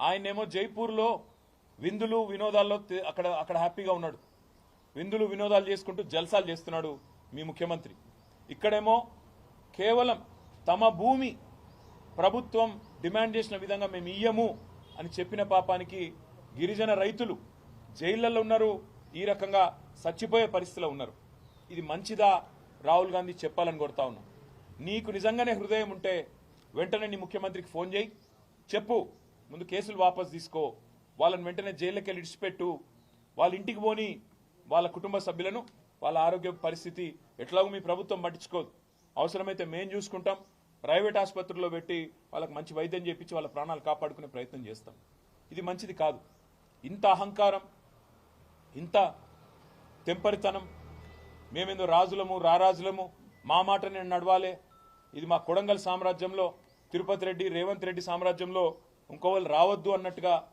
ఆయనేమో జైపూర్లో విందులు వినోదాల్లో అక్కడ హ్యాపీగా ఉన్నాడు. విందులు వినోదాలు చేసుకుంటూ జల్సాలు చేస్తున్నాడు మీ ముఖ్యమంత్రి. ఇక్కడేమో కేవలం తమ భూమి ప్రభుత్వం డిమాండ్ చేసిన విధంగా మేము ఇయ్యము అని చెప్పిన పాపానికి గిరిజన రైతులు జైళ్లలో ఉన్నారు, ఈ రకంగా చచ్చిపోయే పరిస్థితిలో ఉన్నారు. ఇది మంచిదా? రాహుల్ గాంధీ చెప్పాలని కోరుతా ఉన్నాం. నీకు నిజంగానే హృదయం ఉంటే వెంటనే నీ ముఖ్యమంత్రికి ఫోన్ చేయి, చెప్పు, ముందు కేసులు వాపసు తీసుకో, వాళ్ళని వెంటనే జైల్లోకి వెళ్ళి ఇడిచిపెట్టు, వాళ్ళ ఇంటికి పోని వాళ్ళ కుటుంబ సభ్యులను, వాళ్ళ ఆరోగ్య పరిస్థితి ఎట్లాగో మీ ప్రభుత్వం పట్టించుకోదు, అవసరమైతే మేం చూసుకుంటాం, ప్రైవేట్ ఆసుపత్రుల్లో పెట్టి వాళ్ళకి మంచి వైద్యం చేయించి వాళ్ళ ప్రాణాలు కాపాడుకునే ప్రయత్నం చేస్తాం. ఇది మంచిది కాదు. ఇంత అహంకారం, ఇంత తెంపరితనం, మేమేందో రాజులము రారాజులము, మా మాట నేను నడవాలే, ఇది మా కొడంగల్ సామ్రాజ్యంలో తిరుపతి రెడ్డి రేవంత్ రెడ్డి సామ్రాజ్యంలో ఇంకోవాళ్ళు రావద్దు అన్నట్టుగా